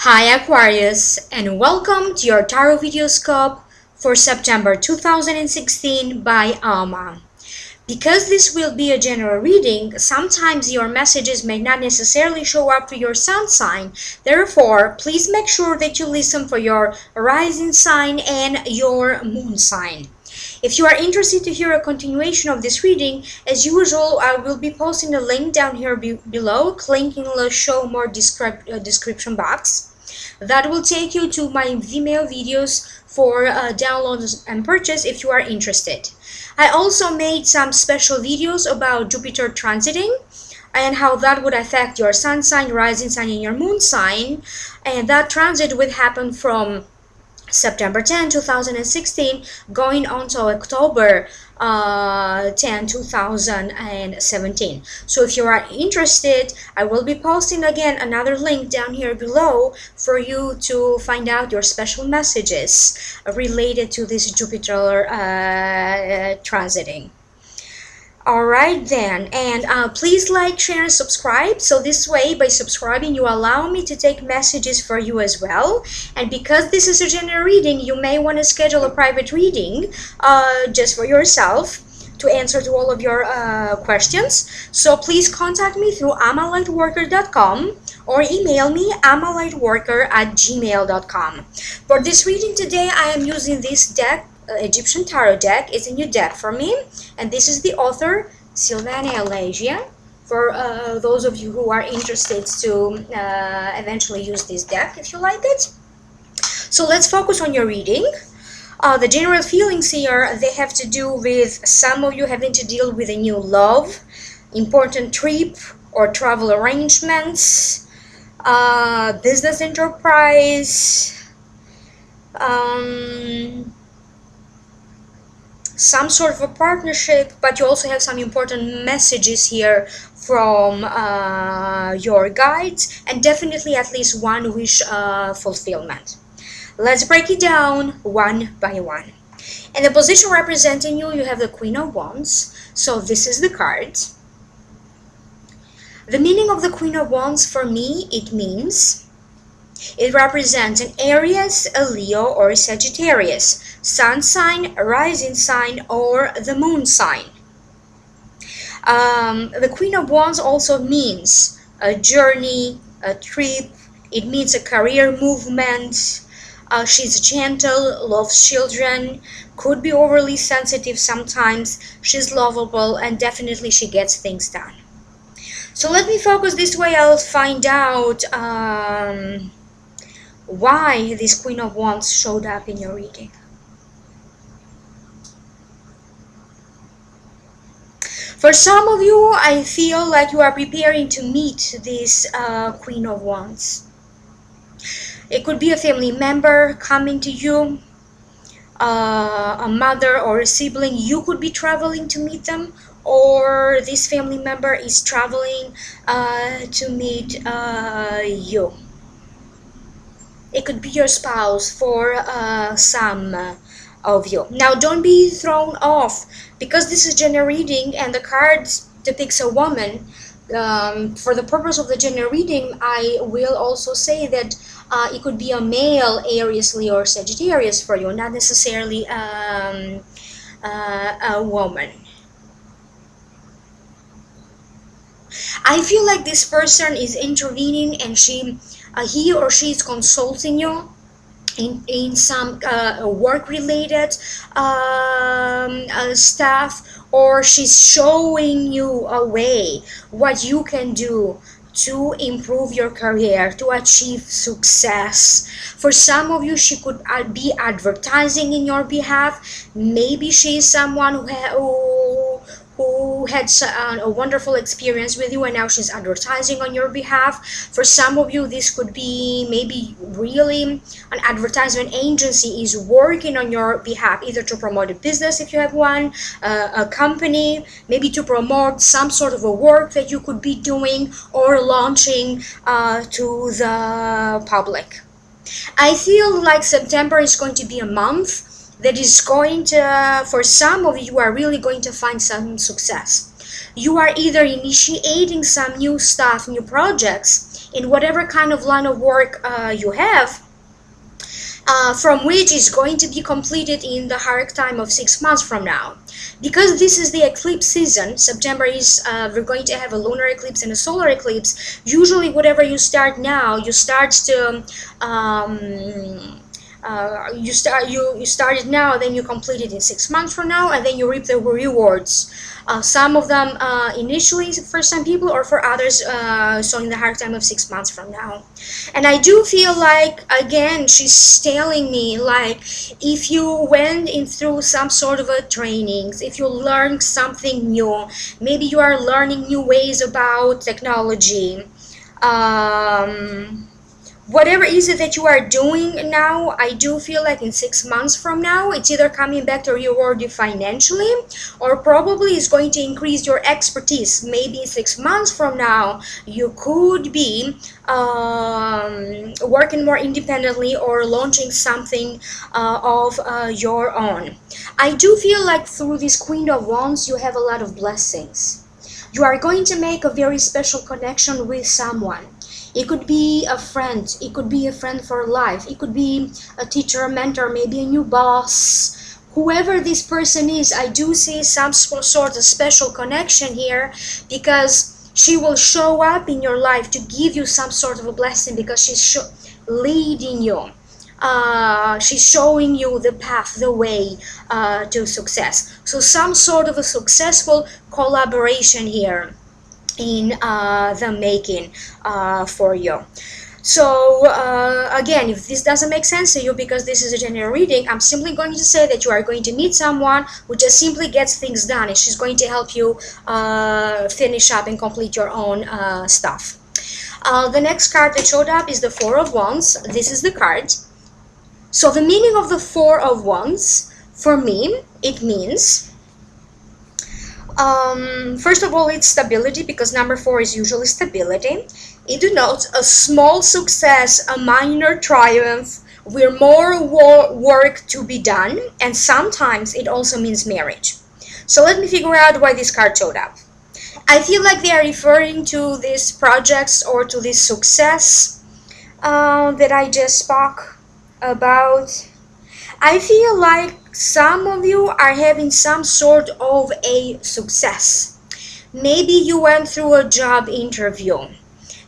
Hi Aquarius, and welcome to your Tarotvideoscope for September 2016 by Alma. Because this will be a general reading, sometimes your messages may not necessarily show up for your sun sign. Therefore, please make sure that you listen for your rising sign and your moon sign. If you are interested to hear a continuation of this reading, as usual, I will be posting a link down here below, clicking the show more description box. That will take you to my Vimeo videos for download and purchase if you are interested. I also made some special videos about Jupiter transiting and how that would affect your sun sign, rising sign, and your moon sign. And that transit would happen from September 10, 2016, going on to October 10, 2017. So if you are interested, I will be posting again another link down here below for you to find out your special messages related to this Jupiter transiting. Alright then, and please like, share, and subscribe. So this way, by subscribing, you allow me to take messages for you as well. And because this is a general reading, you may want to schedule a private reading just for yourself to answer to all of your questions. So please contact me through amalightworker.com or email me amalightworker@gmail.com. For this reading today, I am using this deck, Egyptian Tarot deck. It's a new deck for me, and this is the author Sylvania Alagia, for those of you who are interested to eventually use this deck if you like it. So let's focus on your reading. The general feelings here, they have to do with some of you having to deal with a new love, important trip or travel arrangements, business enterprise, some sort of a partnership, but you also have some important messages here from your guides, and definitely at least one wish fulfillment. Let's break it down one by one. In the position representing you, you have the Queen of Wands. So this is the card. The meaning of the Queen of Wands for me, it represents an Aries, a Leo, or a Sagittarius, sun sign, rising sign, or the moon sign. The Queen of Wands also means a journey, a trip. It means a career movement. She's gentle, loves children, could be overly sensitive sometimes. She's lovable, and definitely she gets things done. So let me focus this way. I'll find out why this Queen of Wands showed up in your reading. For some of you, I feel like you are preparing to meet this Queen of Wands. It could be a family member coming to you, a mother or a sibling. You could be traveling to meet them, or this family member is traveling to meet you. It could be your spouse for some of you. Now, don't be thrown off, because this is general reading and the cards depicts a woman. For the purpose of the general reading, I will also say that it could be a male Aries, Leo, or Sagittarius for you, not necessarily a woman. I feel like this person is intervening, and he or she is consulting you in some work-related stuff, or she's showing you a way what you can do to improve your career, to achieve success. For some of you, she could be advertising in your behalf. Maybe she is someone who had a wonderful experience with you, and now she's advertising on your behalf. For some of you, this could be maybe really an advertisement agency is working on your behalf, either to promote a business if you have one, a company, maybe to promote some sort of a work that you could be doing or launching to the public. I feel like September is going to be a month that is going to, for some of you, are really going to find some success. You are either initiating some new stuff, new projects in whatever kind of line of work you have, from which is going to be completed in the hard time of 6 months from now. Because this is the eclipse season, September is, we're going to have a lunar eclipse and a solar eclipse. Usually whatever you start now, you start to you start it now, then you complete it in 6 months from now, and then you reap the rewards. Some of them initially for some people, or for others so in the hard time of 6 months from now. And I do feel like, again, she's telling me, like, if you went in through some sort of a trainings, if you learned something new, maybe you are learning new ways about technology, whatever is it that you are doing now, I do feel like in 6 months from now, it's either coming back to reward you financially, or probably is going to increase your expertise. Maybe in 6 months from now, you could be working more independently or launching something of your own. I do feel like through this Queen of Wands, you have a lot of blessings. You are going to make a very special connection with someone. It could be a friend, it could be a friend for life, it could be a teacher, a mentor, maybe a new boss. Whoever this person is, I do see some sort of special connection here, because she will show up in your life to give you some sort of a blessing, because she's leading you. She's showing you the path, the way to success. So some sort of a successful collaboration here in the making for you. So again, if this doesn't make sense to you, because this is a general reading, I'm simply going to say that you are going to meet someone who just simply gets things done, and she's going to help you finish up and complete your own stuff. The next card that showed up is the Four of Wands. This is the card. So the meaning of the Four of Wands, for me, it means, first of all, it's stability, because number 4 is usually stability. It denotes a small success, a minor triumph, with more work to be done, and sometimes it also means marriage. So let me figure out why this card showed up. I feel like they are referring to these projects or to this success that I just spoke about. I feel like some of you are having some sort of a success. Maybe you went through a job interview.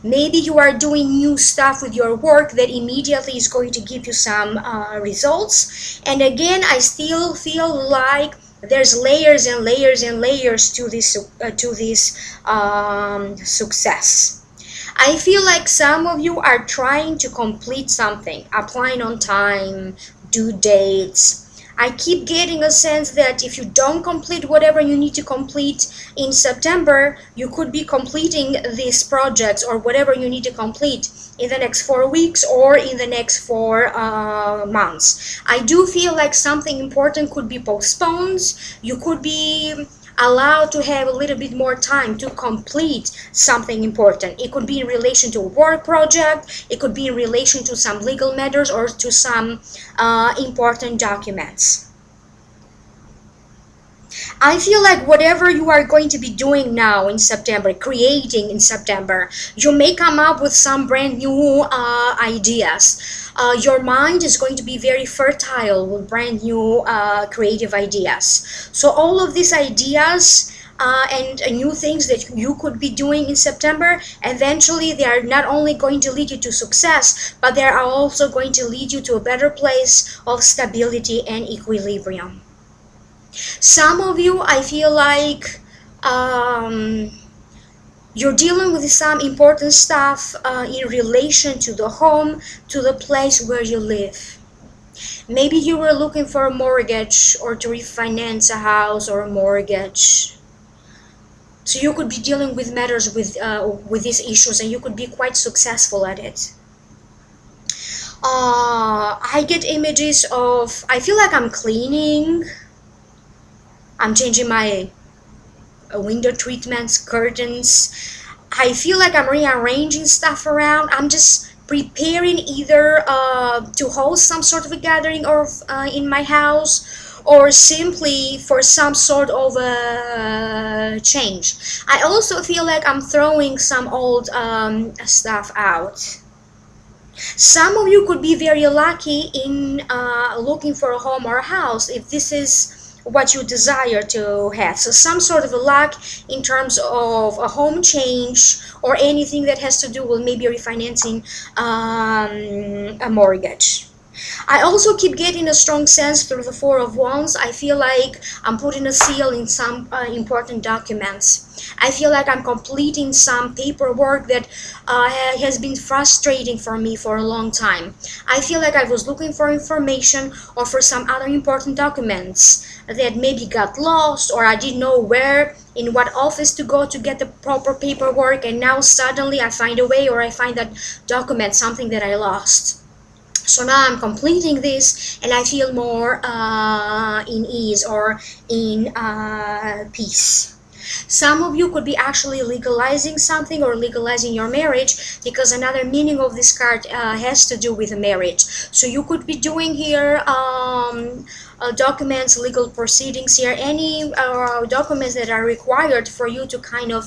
Maybe you are doing new stuff with your work that immediately is going to give you some results. And again, I still feel like there's layers and layers and layers to this success. I feel like some of you are trying to complete something, applying on time, due dates. I keep getting a sense that if you don't complete whatever you need to complete in September, you could be completing these projects or whatever you need to complete in the next 4 weeks or in the next 4 months. I do feel like something important could be postponed. You could be allowed to have a little bit more time to complete something important. It could be in relation to a work project, it could be in relation to some legal matters or to some important documents. I feel like whatever you are going to be doing now in September, creating in September, you may come up with some brand new ideas. Your mind is going to be very fertile with brand new creative ideas. So all of these ideas and new things that you could be doing in September, eventually they are not only going to lead you to success, but they are also going to lead you to a better place of stability and equilibrium. Some of you, I feel like you're dealing with some important stuff in relation to the home, to the place where you live. Maybe you were looking for a mortgage or to refinance a house or a mortgage. So you could be dealing with matters with these issues, and you could be quite successful at it. I get images of, I feel like I'm cleaning. I'm changing my window treatments, curtains. I feel like I'm rearranging stuff around. I'm just preparing either to host some sort of a gathering or in my house, or simply for some sort of a change. I also feel like I'm throwing some old stuff out. Some of you could be very lucky in looking for a home or a house if this is what you desire to have. So some sort of a luck in terms of a home change or anything that has to do with maybe refinancing a mortgage. I also keep getting a strong sense through the Four of Wands. I feel like I'm putting a seal in some important documents. I feel like I'm completing some paperwork that has been frustrating for me for a long time. I feel like I was looking for information or for some other important documents that maybe got lost, or I didn't know where, in what office to go to get the proper paperwork, and now suddenly I find a way, or I find that document, something that I lost. So now I'm completing this and I feel more in ease or in peace. Some of you could be actually legalizing something or legalizing your marriage, because another meaning of this card has to do with marriage. So you could be doing here documents, legal proceedings here, any documents that are required for you to kind of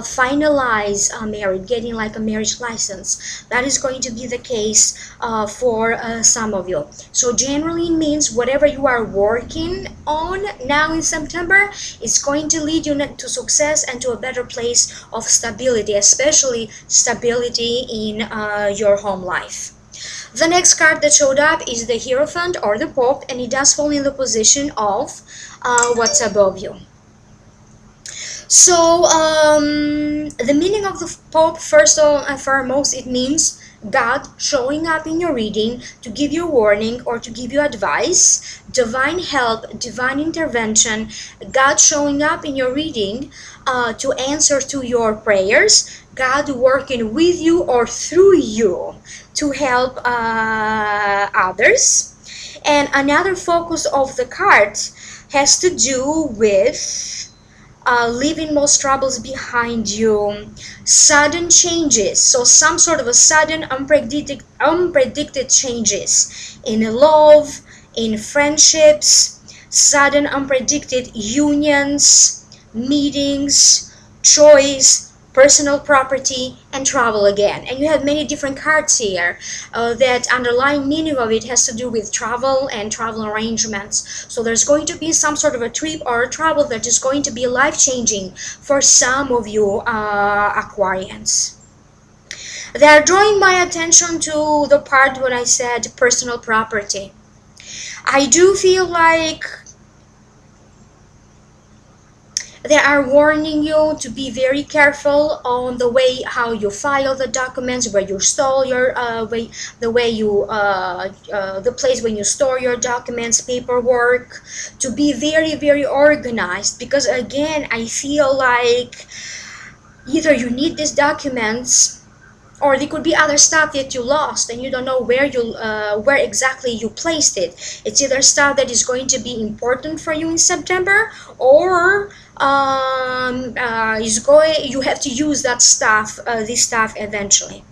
finalize a marriage, getting like a marriage license. That is going to be the case for some of you. So generally it means whatever you are working on now in September is going to lead you to success and to a better place of stability, especially stability in your home life. The next card that showed up is the Hierophant or the Pope, and it does fall in the position of what's above you. So the meaning of the Pope, first and foremost, it means God showing up in your reading to give you a warning or to give you advice, divine help, divine intervention, God showing up in your reading to answer to your prayers, God working with you or through you to help others. And another focus of the card has to do with leaving most troubles behind you, sudden changes, so some sort of a sudden unpredicted changes in love, in friendships, sudden unpredicted unions, meetings, choice, personal property, and travel again. And you have many different cards here. That underlying meaning of it has to do with travel and travel arrangements. So there's going to be some sort of a trip or a travel that is going to be life-changing for some of you Aquarians. They are drawing my attention to the part when I said personal property. I do feel like they are warning you to be very careful on the way how you file the documents, where you store your the place when you store your documents, paperwork, to be very, very organized, because again I feel like either you need these documents, or there could be other stuff that you lost and you don't know where exactly you placed it. It's either stuff that is going to be important for you in September, or you have to use that stuff, this stuff eventually.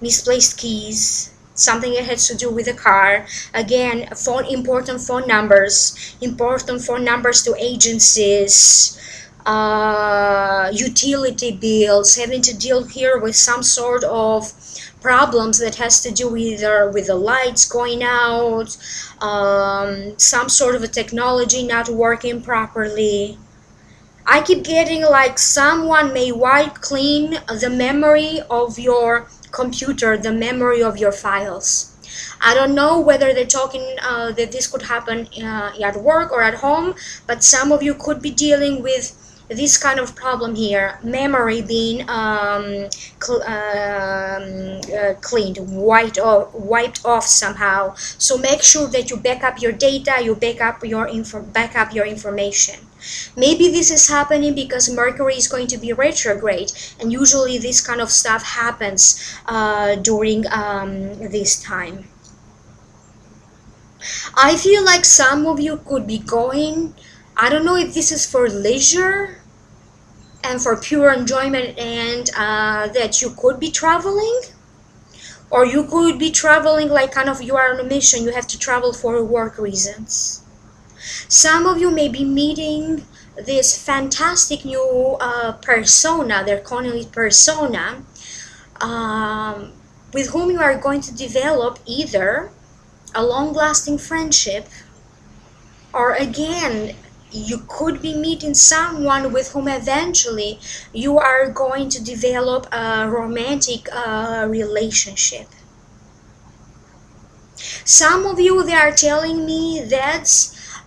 Misplaced keys, something that has to do with the car. Again, important phone numbers to agencies. Utility bills, having to deal here with some sort of problems that has to do either with the lights going out, some sort of a technology not working properly. I keep getting like someone may wipe clean the memory of your computer, the memory of your files. I don't know whether they're talking that this could happen at work or at home, but some of you could be dealing with this kind of problem here, memory being cleaned, wiped off somehow. So make sure that you back up your data, you back up your information. Maybe this is happening because Mercury is going to be retrograde, and usually this kind of stuff happens during this time. I feel like some of you could be going, I don't know if this is for leisure and for pure enjoyment, and that you could be traveling, Or you could be traveling like kind of you are on a mission, you have to travel for work reasons. Some of you may be meeting this fantastic new persona, they're calling it persona, with whom you are going to develop either a long-lasting friendship, or again, you could be meeting someone with whom eventually you are going to develop a romantic relationship. Some of you, they are telling me that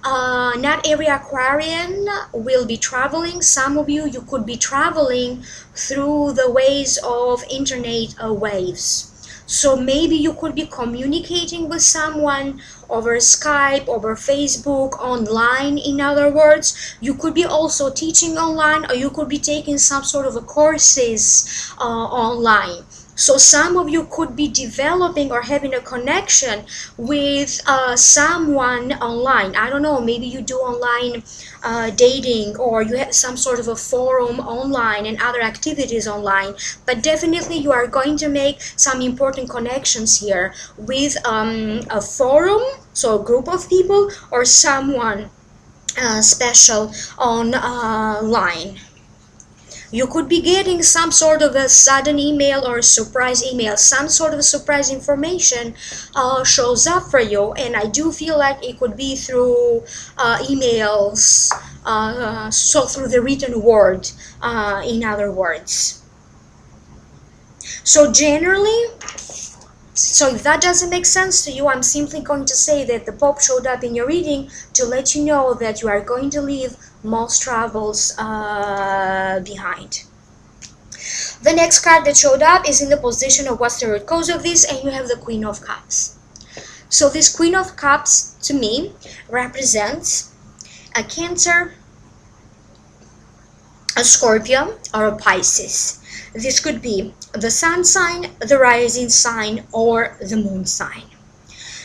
not every Aquarian will be traveling. Some of you, you could be traveling through the ways of internet waves. So maybe you could be communicating with someone over Skype, over Facebook, online. In other words, you could be also teaching online, or you could be taking some sort of a courses online. So some of you could be developing or having a connection with someone online. I don't know, maybe you do online dating, or you have some sort of a forum online and other activities online. But definitely you are going to make some important connections here with a forum, so a group of people, or someone special online. You could be getting some sort of a sudden email or a surprise email, some sort of surprise information shows up for you, and I do feel like it could be through emails, so through the written word, in other words. So generally, so if that doesn't make sense to you, I'm simply going to say that the Pope showed up in your reading to let you know that you are going to leave most troubles behind. The next card that showed up is in the position of what's the root cause of this, and you have the Queen of Cups. So this Queen of Cups, to me, represents a Cancer, a Scorpio, or a Pisces. This could be the sun sign, the rising sign, or the moon sign.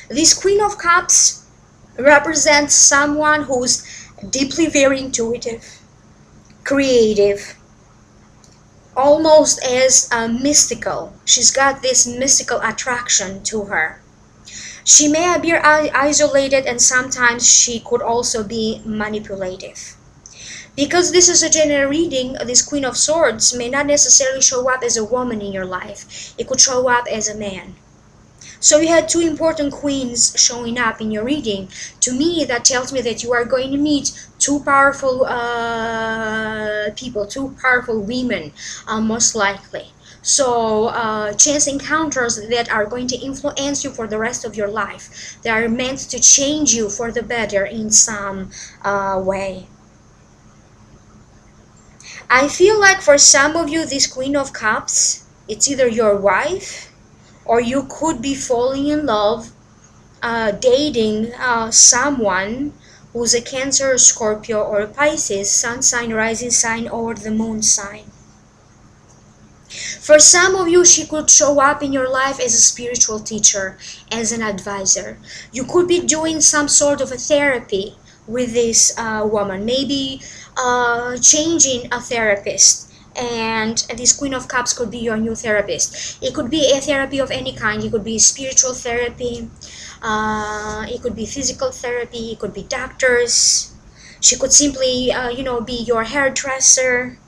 This Queen of Cups represents someone who's deeply very intuitive, creative, almost as mystical. She's got this mystical attraction to her. She may appear isolated, and sometimes she could also be manipulative. Because this is a general reading, this Queen of Swords may not necessarily show up as a woman in your life. It could show up as a man. So you had two important queens showing up in your reading. To me, that tells me that you are going to meet two powerful people, two powerful women, most likely. So chance encounters that are going to influence you for the rest of your life. They are meant to change you for the better in some way. I feel like for some of you, this Queen of Cups, it's either your wife, or you could be falling in love, dating someone who's a Cancer, Scorpio, or a Pisces, sun sign, rising sign, or the moon sign. For some of you, she could show up in your life as a spiritual teacher, as an advisor. You could be doing some sort of a therapy with this woman, maybe changing a therapist, and this Queen of Cups could be your new therapist. It could be a therapy of any kind. It could be spiritual therapy, it could be physical therapy, it could be doctors. She could simply be your hairdresser.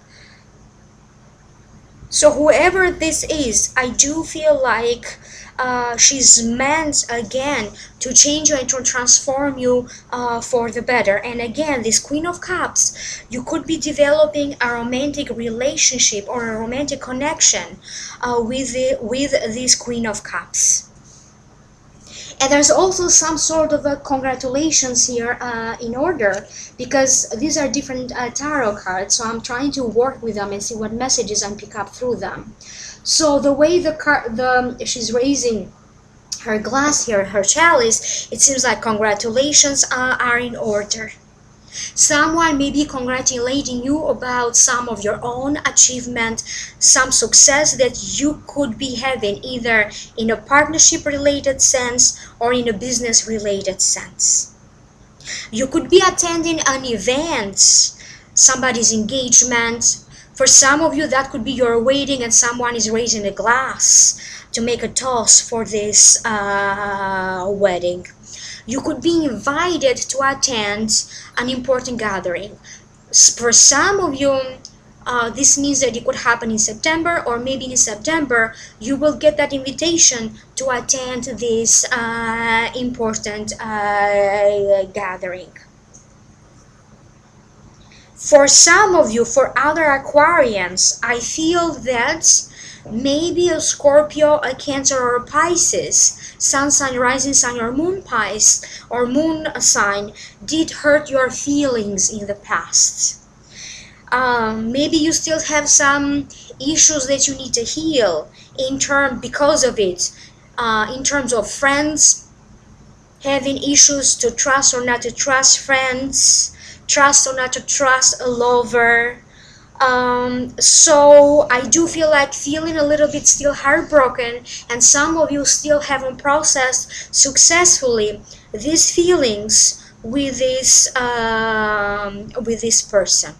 So whoever this is, I do feel like she's meant again to change you and to transform you for the better. And again, this Queen of Cups, you could be developing a romantic relationship or a romantic connection with this Queen of Cups. And there's also some sort of a congratulations here in order, because these are different tarot cards, so I'm trying to work with them and see what messages I pick up through them. So the way she's raising her glass here, her chalice, it seems like congratulations are in order. Someone may be congratulating you about some of your own achievement, some success that you could be having either in a partnership related sense or in a business related sense. You could be attending an event, somebody's engagement. For some of you, that could be your wedding and someone is raising a glass to make a toast for this wedding. You could be invited to attend an important gathering. For some of you, this means that it could happen in September, or maybe in September you will get that invitation to attend this important gathering. For some of you, for other Aquarians, I feel that maybe a Scorpio, a Cancer, or a Pisces, Sun sign, rising sign, or moon Pisces, or moon sign, did hurt your feelings in the past. Maybe you still have some issues that you need to heal because of it, in terms of friends, having issues to trust or not to trust friends, trust or not to trust a lover. So I do feel like feeling a little bit still heartbroken, and some of you still haven't processed successfully these feelings with this person.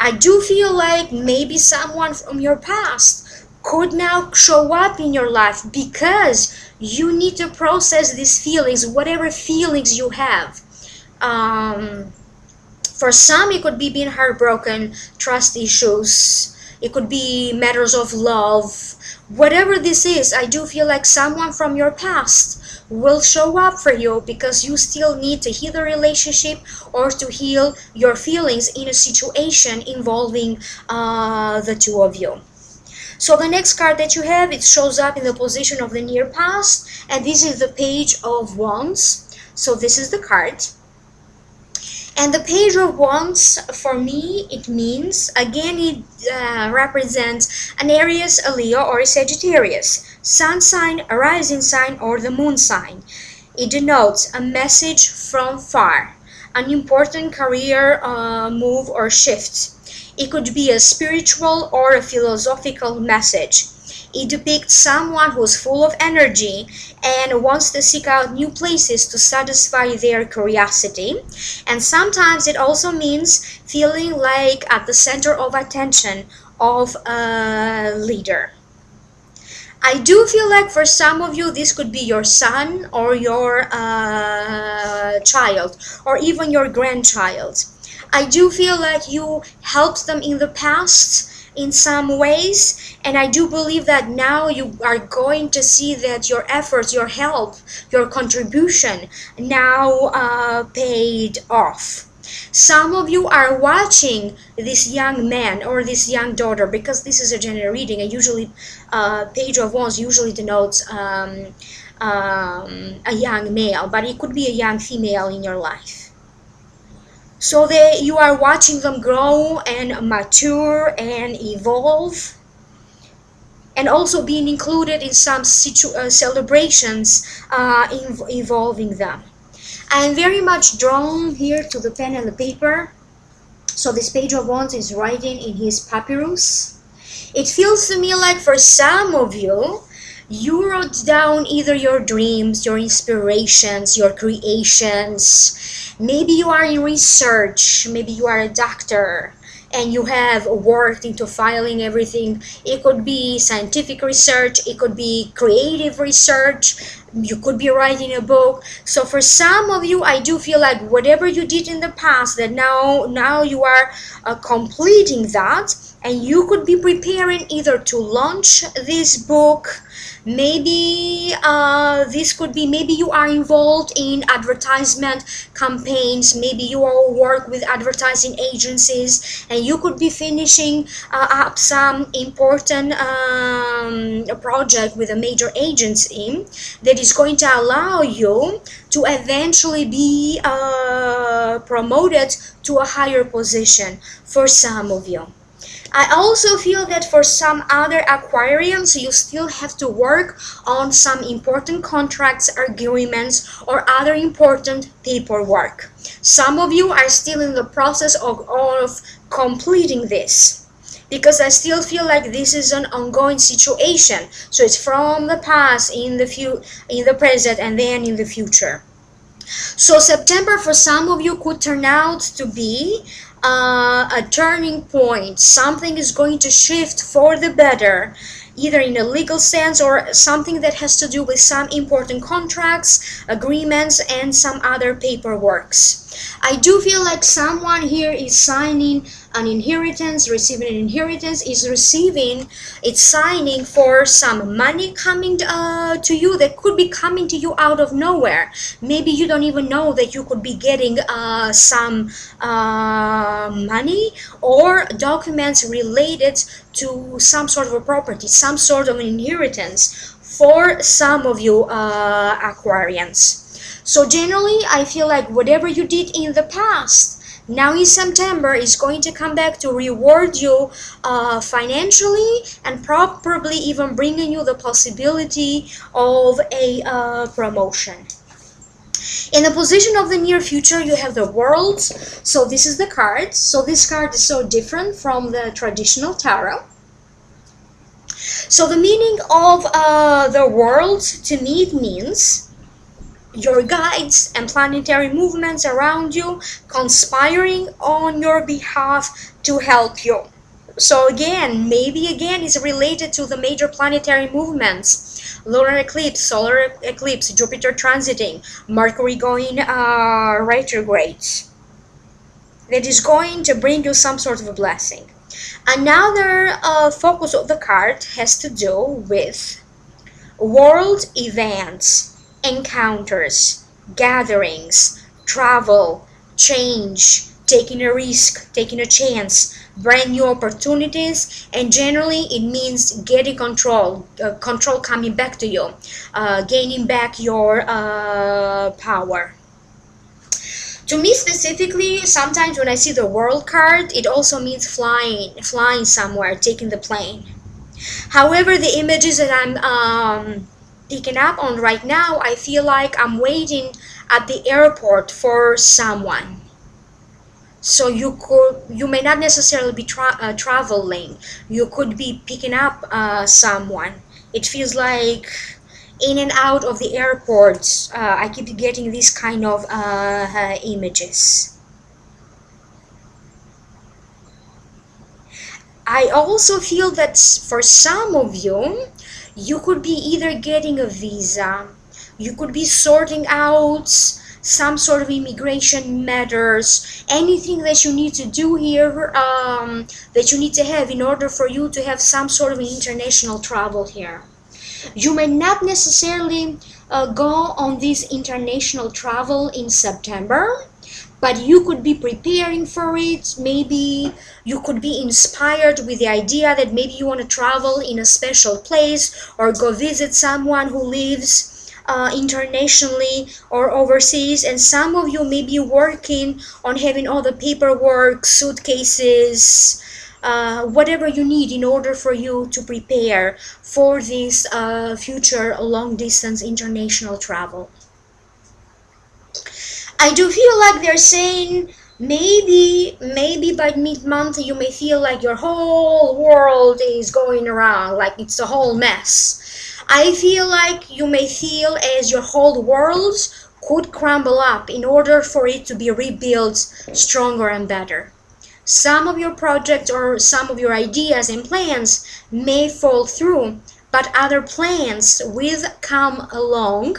I do feel like maybe someone from your past could now show up in your life, because you need to process these feelings, whatever feelings you have. For some, it could be being heartbroken, trust issues, it could be matters of love. Whatever this is, I do feel like someone from your past will show up for you, because you still need to heal the relationship or to heal your feelings in a situation involving the two of you. So the next card that you have, it shows up in the position of the near past, and this is the Page of Wands. So this is the card. And the Page of Wands, for me, it means, again, it represents an Aries, a Leo, or a Sagittarius, Sun sign, a rising sign, or the Moon sign. It denotes a message from far, an important career move or shift. It could be a spiritual or a philosophical message. It depicts someone who's full of energy and wants to seek out new places to satisfy their curiosity. And sometimes it also means feeling like at the center of attention of a leader. I do feel like for some of you, this could be your son or your child, or even your grandchild. I do feel like you helped them in the past in some ways, and I do believe that now you are going to see that your efforts, your help, your contribution now paid off. Some of you are watching this young man or this young daughter, because this is a general reading, and usually Page of Wands usually denotes a young male, but it could be a young female in your life. So you are watching them grow and mature and evolve, and also being included in some celebrations involving them. I am very much drawn here to the pen and the paper. So this Page of Wands is writing in his papyrus. It feels to me like for some of you, you wrote down either your dreams, your inspirations, your creations. Maybe you are in research, maybe you are a doctor, and you have worked into filing everything. It could be scientific research, it could be creative research, you could be writing a book. So for some of you, I do feel like whatever you did in the past, that now you are completing that, and you could be preparing either to launch this book. Maybe this could be, maybe you are involved in advertisement campaigns, maybe you all work with advertising agencies, and you could be finishing up some important project with a major agency that is going to allow you to eventually be promoted to a higher position for some of you. I also feel that for some other Aquarians, you still have to work on some important contracts, agreements, or other important paperwork. Some of you are still in the process of completing this, because I still feel like this is an ongoing situation. So it's from the past, in the present, and then in the future. So September for some of you could turn out to be a turning point. Something is going to shift for the better either in a legal sense or something that has to do with some important contracts, agreements, and some other paperworks. I do feel like someone here is signing an inheritance, receiving an inheritance, it's signing for some money coming to you that could be coming to you out of nowhere. Maybe you don't even know that you could be getting some money or documents related to some sort of a property, some sort of an inheritance for some of you Aquarians. So generally, I feel like whatever you did in the past, now in September is going to come back to reward you financially, and probably even bringing you the possibility of a promotion. In the position of the near future, you have the World. So this is the card. So this card is so different from the traditional tarot. So the meaning of the World, to me, it means your guides and planetary movements around you conspiring on your behalf to help you. So again, maybe again is related to the major planetary movements: lunar eclipse, solar eclipse, Jupiter transiting, Mercury going retrograde. That is going to bring you some sort of a blessing. Another focus of the card has to do with world events, encounters, gatherings, travel, change, taking a risk, taking a chance, brand new opportunities, and generally it means getting control, control coming back to you, gaining back your power. To me specifically, sometimes when I see the World card, it also means flying somewhere, taking the plane. However, the images that I'm picking up on right now, I feel like I'm waiting at the airport for someone. So you may not necessarily be traveling. You could be picking up someone. It feels like in and out of the airports, I keep getting these kind of images. I also feel that for some of you, you could be either getting a visa, you could be sorting out some sort of immigration matters, anything that you need to do here, that you need to have in order for you to have some sort of an international travel here. You may not necessarily go on this international travel in September, but you could be preparing for it. Maybe you could be inspired with the idea that maybe you want to travel in a special place or go visit someone who lives internationally or overseas, and some of you may be working on having all the paperwork, suitcases, whatever you need in order for you to prepare for this future long-distance international travel. I do feel like they're saying maybe by mid-month you may feel like your whole world is going around, like it's a whole mess. I feel like you may feel as your whole world could crumble up in order for it to be rebuilt stronger and better. Some of your projects or some of your ideas and plans may fall through, but other plans will come along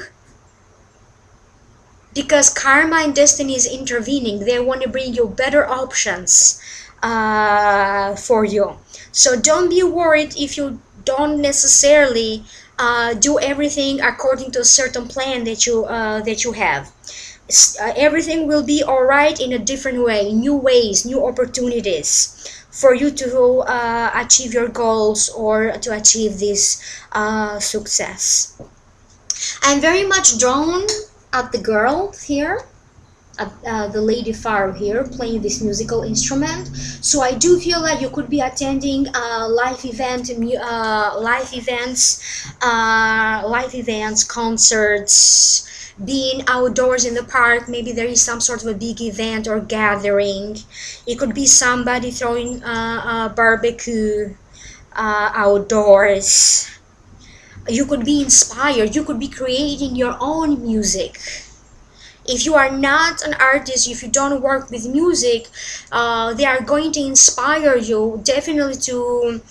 because karma and destiny is intervening. They want to bring you better options for you. So don't be worried if you don't necessarily do everything according to a certain plan that you have. Everything will be all right in a different way, new ways, new opportunities for you to achieve your goals or to achieve this success. I'm very much drawn at the girl here, at the lady Pharaoh here playing this musical instrument. So I do feel like you could be attending live events, concerts, being outdoors in the park. Maybe there is some sort of a big event or gathering. It could be somebody throwing a barbecue outdoors. You could be inspired. You could be creating your own music. If you are not an artist, if you don't work with music, they are going to inspire you definitely to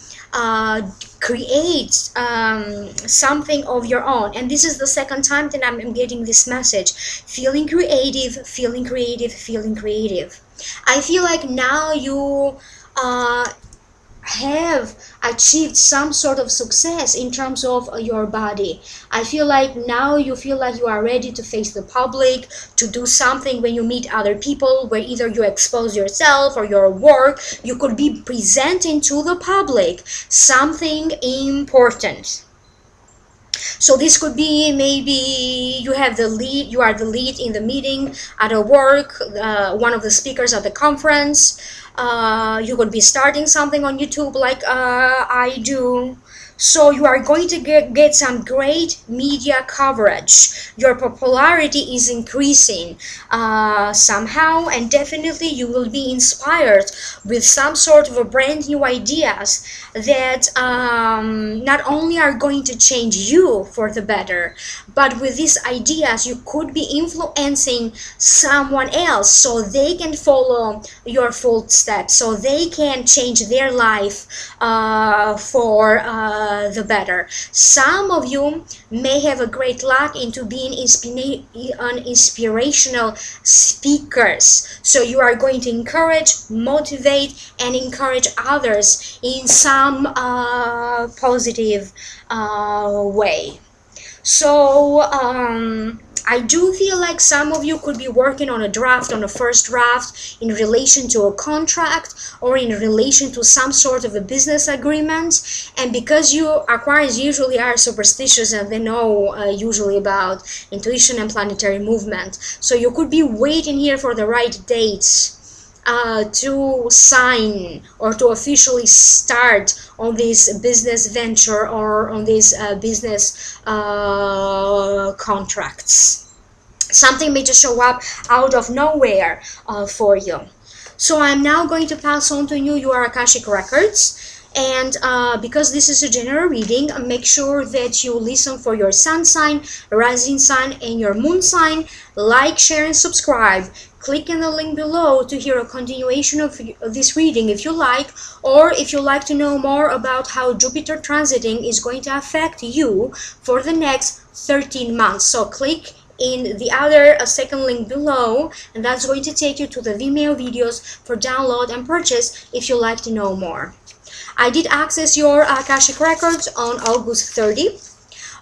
create something of your own. And this is the second time that I'm getting this message: feeling creative, feeling creative, feeling creative. I feel like now you have achieved some sort of success in terms of your body. I feel like now you feel like you are ready to face the public, to do something when you meet other people, where either you expose yourself or your work, you could be presenting to the public something important. So this could be, maybe you have the lead, you are the lead in the meeting at a work, one of the speakers at the conference. You could be starting something on YouTube like I do. So you are going to get some great media coverage. Your popularity is increasing somehow, and definitely you will be inspired with some sort of a brand new ideas that not only are going to change you for the better, but with these ideas you could be influencing someone else so they can follow your footsteps, so they can change their life for the better. Some of you may have a great luck into being inspirational speakers, so you are going to encourage, motivate, and encourage others in some positive way. So I do feel like some of you could be working on a draft, on a first draft, in relation to a contract or in relation to some sort of a business agreement. And because you Aquarius usually are superstitious and they know usually about intuition and planetary movement, so you could be waiting here for the right dates to sign or to officially start on this business venture or on these business contracts. Something may just show up out of nowhere for you. So I'm now going to pass on to you your Akashic Records. And because this is a general reading, make sure that you listen for your sun sign, rising sign, and your moon sign. Like, share, and subscribe. Click in the link below to hear a continuation of this reading if you like, or if you like to know more about how Jupiter transiting is going to affect you for the next 13 months. So click in the other second link below, and that's going to take you to the Vimeo videos for download and purchase if you like to know more. I did access your Akashic Records on August 30.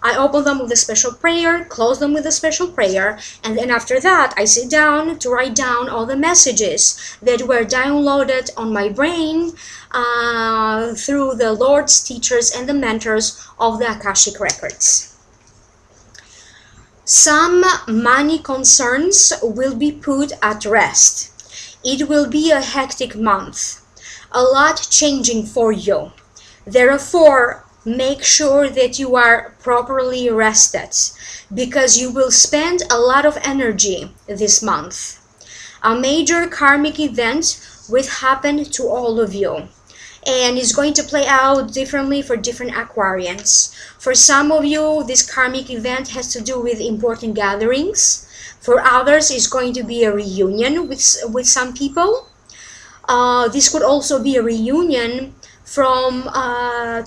I open them with a special prayer, close them with a special prayer, and then after that I sit down to write down all the messages that were downloaded on my brain through the Lord's teachers and the mentors of the Akashic Records. Some money concerns will be put at rest. It will be a hectic month. A lot changing for you. Therefore, make sure that you are properly rested, because you will spend a lot of energy this month. A major karmic event will happen to all of you, and it's going to play out differently for different Aquarians. For some of you, this karmic event has to do with important gatherings. For others, it's going to be a reunion with some people. This could also be a reunion from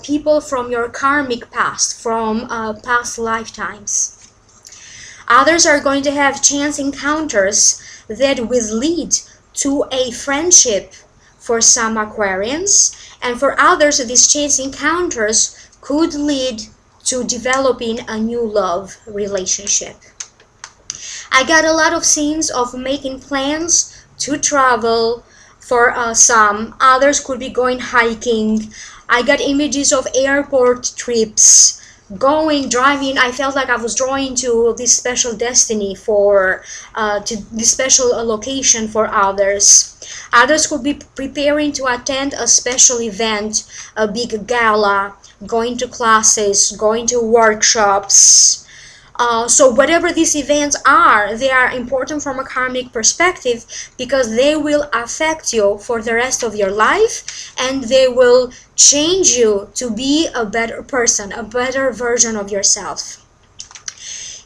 people from your karmic past, from past lifetimes. Others are going to have chance encounters that will lead to a friendship for some Aquarians, and for others these chance encounters could lead to developing a new love relationship. I got a lot of scenes of making plans to travel. For some, others could be going hiking. I got images of airport trips, driving. I felt like I was drawing to this special destiny to this special location for others. Others could be preparing to attend a special event, a big gala, going to classes, going to workshops. So whatever these events are, they are important from a karmic perspective, because they will affect you for the rest of your life, and they will change you to be a better person, a better version of yourself.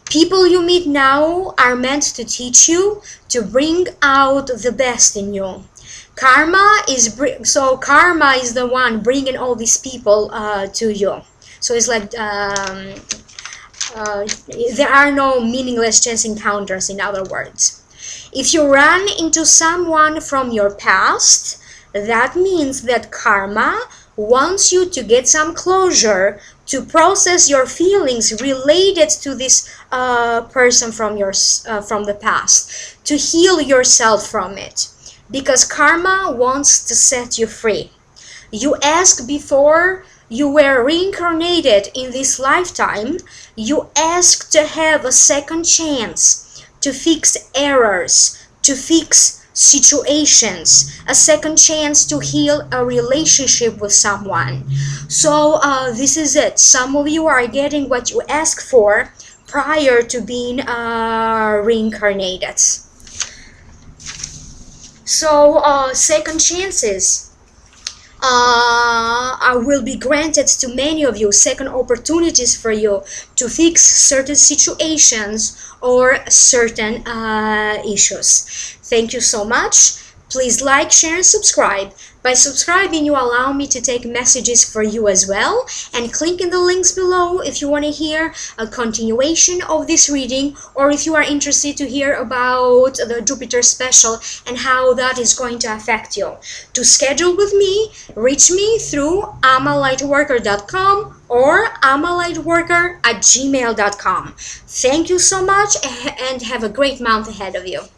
People you meet now are meant to teach you, to bring out the best in you. Karma is the one bringing all these people to you. So it's like there are no meaningless chance encounters, in other words. If you run into someone from your past, that means that karma wants you to get some closure, to process your feelings related to this person from the past, to heal yourself from it, because karma wants to set you free. You asked before you were reincarnated in this lifetime, you asked to have a second chance, to fix errors, to fix situations, a second chance to heal a relationship with someone. So this is it. Some of you are getting what you asked for prior to being reincarnated. So second chances will be granted to many of you, second opportunities for you to fix certain situations or certain issues. Thank you so much. Please like, share, and subscribe. By subscribing, you allow me to take messages for you as well. And click in the links below if you want to hear a continuation of this reading, or if you are interested to hear about the Jupiter special and how that is going to affect you. To schedule with me, reach me through amalightworker.com or amalightworker@gmail.com. Thank you so much and have a great month ahead of you.